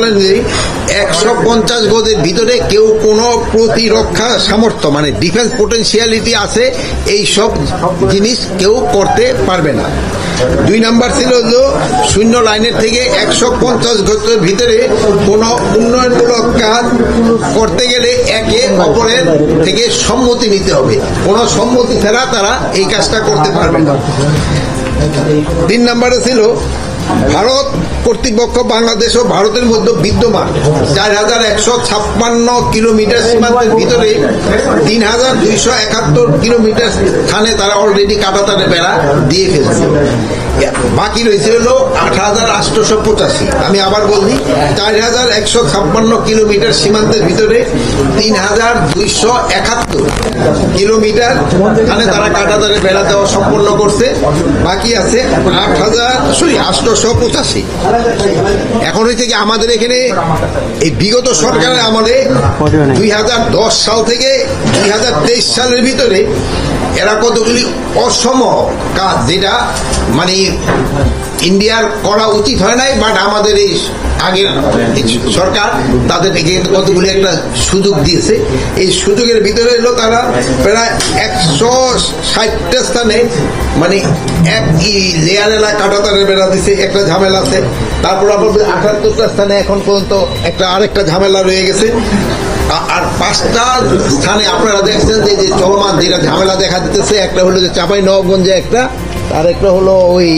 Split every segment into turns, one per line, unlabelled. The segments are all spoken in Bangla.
সাল অনুযায়ী 150 গজের ভিতরে কেউ কোনো প্রতিরক্ষা সামর্থ্য মানে ডিফেন্স পোটেনশিয়ালিটি আছে এই সব জিনিস কেউ করতে পারবে না। 2 নাম্বার ছিল যে শূন্য লাইনের থেকে 150 গজের ভিতরে কোনো উন্নয়নমূলক কাজ করতে গেলে একে অপরের থেকে সম্মতি নিতে হবে, কোনো সম্মতি ছাড়া তারা এই কাজটা করতে পারবে না। 3 নম্বরে ছিল ভারত কর্তৃপক্ষ বাংলাদেশ ও ভারতের মধ্যে বিদ্যমান 4156 কিলোমিটার সীমান্তের ভিতরে 3271 কিলোমিটার স্থানে তারা অলরেডি কাঁটাতারের বেড়া দিয়ে ফেলছে। বাকি রয়েছে হলো 8885। আমি আবার বলছি 4156 কিলোমিটার সীমান্তের ভিতরে 3271 কিলোমিটার স্থানে তারা কাঁটাতারের বেড়া দেওয়া সম্পন্ন করছে। বাকি আছে 885। এখন হয়েছে কি আমাদের এখানে এই বিগত সরকারের আমলে 2010 সাল থেকে 2023 সালের ভিতরে এরা কতগুলি অসম কাজ যেটা মানে ইন্ডিয়ার করা উচিত হয় নাই, বাট আমাদের এই আগের সরকার তাদেরকে কতগুলি একটা সুযোগ দিয়েছে। এই সুযোগের ভিতরে এলো তারা প্রায় 160টা স্থানে মানে এক লেয়ার এলাকা কাঁটাতারের বেড়া দিছে, একটা ঝামেলা আছে। তারপর আবার 78টা স্থানে এখন পর্যন্ত আরেকটা ঝামেলা রয়ে গেছে। আর 5টা স্থানে আপনারা দেখছেন যে চলমান যেটা ঝামেলা দেখা দিতেছে, একটা হলো যে চাঁপাইনবাবগঞ্জে একটা, আর একটা হলো ওই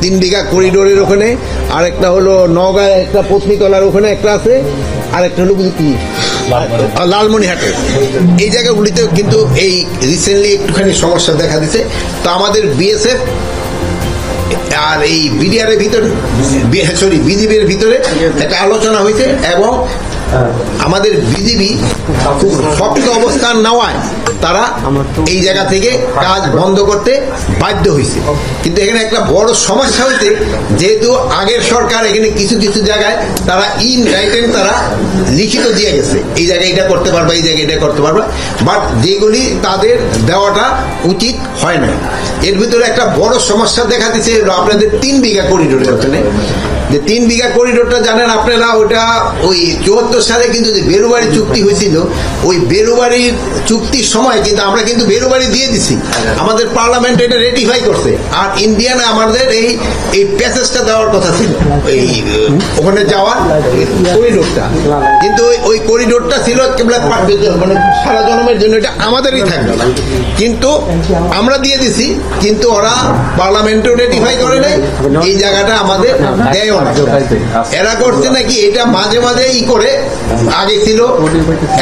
3 বিঘা করিডোরের ওখানে, আর একটা হলো নওগাঁয় একটা পত্নীতলার ওখানে একটা আছে, আর একটা হলো কি লালমনিরহাটে। এই জায়গাগুলিতে কিন্তু এই রিসেন্টলি একটুখানি সমস্যা দেখা দিচ্ছে। তো আমাদের বিএসএফ আর এই বিডিআর এর ভিতরে বিজিবির ভিতরে একটা আলোচনা হয়েছে এবং আমাদের বিজিবি খুব শক্ত অবস্থান নেওয়ায় তারা এই জায়গা থেকে কাজ বন্ধ করতে বাধ্য হয়েছে। কিন্তু এখানে একটা বড় সমস্যা হয়েছে, যেহেতু আগের সরকার এখানে কিছু কিছু জায়গায় তারা ইন রাইটেন তারা লিখিত দিয়ে গেছে, এই জায়গায় এটা করতে পারবা, এই জায়গায় এটা করতে পারবা, বাট যেগুলি তাদের দেওয়াটা উচিত হয় না। এর ভিতরে একটা বড় সমস্যা দেখা দিচ্ছে আপনাদের 3 বিঘা করিডোরের ওখানে। যে 3 বিঘা করিডোরটা জানেন আপনারা, ওটা ওই 74 সালে কিন্তু যে বেরুবাড়ি চুক্তি হয়েছিল, ওই বেরুবাড়ির চুক্তির সময় কিন্তু আমরা কিন্তু বেরুবাড়ি দিয়ে দিছি, আমাদের পার্লামেন্ট এটা রেটিফাই করছে। আর ইন্ডিয়ানে আমাদের এই প্যাসেজটা দেওয়ার কথা ছিল, এই ওখানে যাওয়ার করিডোরটা, কিন্তু ওই করিডোরটা ছিল মানে সারা জনমের জন্য, এটা আমাদেরই থাকবে। কিন্তু আমরা দিয়ে দিছি, কিন্তু ওরা পার্লামেন্টেও রেটিফাই করে নাই, এই জায়গাটা আমাদের দেয় না। এরা করছে নাকি এটা মাঝে মাঝে করে, আগে ছিল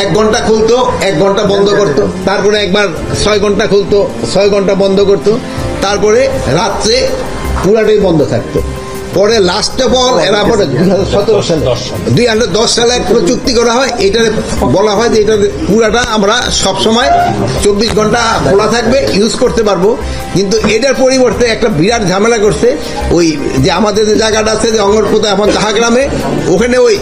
1 ঘন্টা খুলতো 1 ঘন্টা বন্ধ করতো, তারপরে একবার 6 ঘন্টা খুলতো 6 ঘন্টা বন্ধ করতো, তারপরে রাত্রে পুরাটাই বন্ধ থাকতো। পরে লাস্ট অফ অল এরা পরে 2010 সালে একটা চুক্তি করা হয়, এটা বলা হয় যে এটা পুরাটা আমরা সবসময় 24 ঘন্টা খোলা থাকবে, ইউজ করতে পারবো। কিন্তু এটার পরিবর্তে একটা বিরাট ঝামেলা করছে, ওই যে আমাদের যে জায়গাটা আছে যে অঙ্গরপোতা এখন তাহাগ্রামে, ওখানে ওই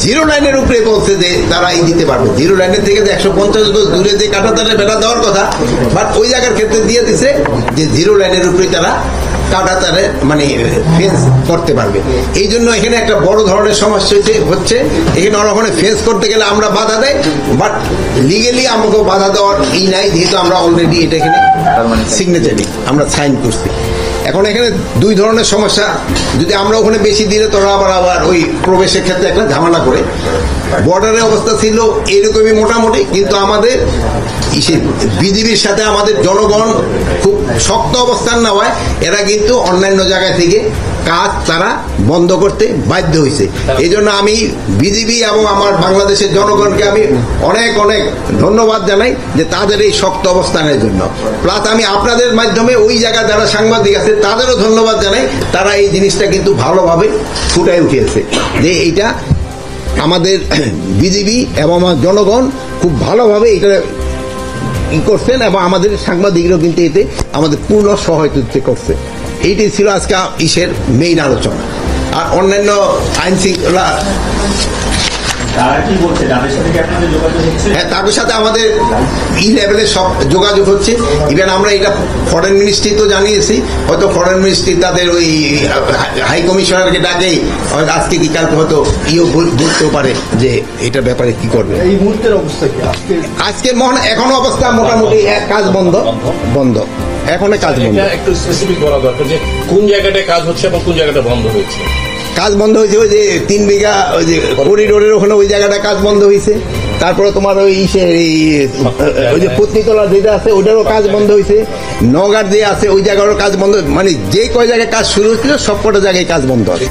0 লাইনের উপরে বলছে যে তারা দিতে পারবে। 0 লাইনের থেকে যে 150 গজ দূরে যে কাঁটাতারের বেড়া দেওয়ার কথা, বাট ওই জায়গার ক্ষেত্রে দিয়ে দিছে যে 0 লাইনের উপরে তারা কাঁটাতারে মানে ফেন্স করতে পারবে। এই জন্য এখানে একটা বড় ধরনের সমস্যা হচ্ছে, এখানে ওখানে ফেন্স করতে গেলে আমরা বাধা দেয়, বাট লিগেলি আমাকে বাধা দেওয়ার নাই, যেহেতু আমরা অলরেডি এটা এখানে সিগনেচারি আমরা সাইন করছি। এখন এখানে 2 ধরনের সমস্যা, যদি আমরা ওখানে বেশি দিলে তোরা আবার ওই প্রবেশের ক্ষেত্রে একটা ঝামেলা করে। বর্ডারের অবস্থা ছিল এরকমই মোটামুটি, কিন্তু আমাদের বিজিবির সাথে আমাদের জনগণ খুব শক্ত অবস্থান নেওয়ায় এরা কিন্তু অন্যান্য জায়গা থেকে কাজ তারা বন্ধ করতে বাধ্য হয়েছে। এই জন্য আমি বিজিবি এবং আমার বাংলাদেশের জনগণকে আমি অনেক অনেক ধন্যবাদ জানাই যে তাদের এই শক্ত অবস্থানের জন্য। প্লাস আমি আপনাদের মাধ্যমে ওই জায়গায় যারা সাংবাদিক আছে তাদেরও ধন্যবাদ জানাই, তারা এই জিনিসটা কিন্তু ভালোভাবে ফুটাই উঠিয়েছে যে এইটা আমাদের বিজিবি এবং আমার জনগণ খুব ভালোভাবে এটা করছেন, এবং আমাদের সাংবাদিকরাও কিন্তু এতে আমাদের পূর্ণ সহায়তা করছে। এইটাই ছিল আজকে মেইন আলোচনা। আর অন্যান্য আইন শৃঙ্খলা
তারা কি বলছে, তাদের সাথে কি আপনাদের যোগাযোগ হচ্ছে?
হ্যাঁ, তাদের সাথে আমাদের লেভেলে সব যোগাযোগ হচ্ছে। ইভেন আমরা এটা ফরেন মিনিস্ট্রি তো জানিয়েছি, হয়তো ফরেন মিনিস্ট্রি তাদের ওই হাই কমিশনারকে ডাকে আজকে কি কালকে হয়তো বলতেও পারে যে এটার ব্যাপারে কি করবে।
এই মুহূর্তের অবস্থা কি
আজকে এখনো অবস্থা মোটামুটি কাজ বন্ধ এখনো কাজ বন্ধ।
একটু স্পেসিফিক বলা দরকার যে কোন জায়গাটায় কাজ হচ্ছে এবং কোন জায়গাটা বন্ধ হয়েছে।
কাজ বন্ধ হয়েছে ওই যে 3 বিঘা ওই যে করিডোরের ওখানে ওই জায়গাটা কাজ বন্ধ হয়েছে। তারপরে তোমার ওই যে পত্নীতলা যেটা আছে ওটারও কাজ বন্ধ হয়েছে। নগার যে আছে ওই জায়গারও কাজ বন্ধ, মানে যে কয় জায়গায় কাজ শুরু হচ্ছিল সব কটা জায়গায় কাজ বন্ধ আছে।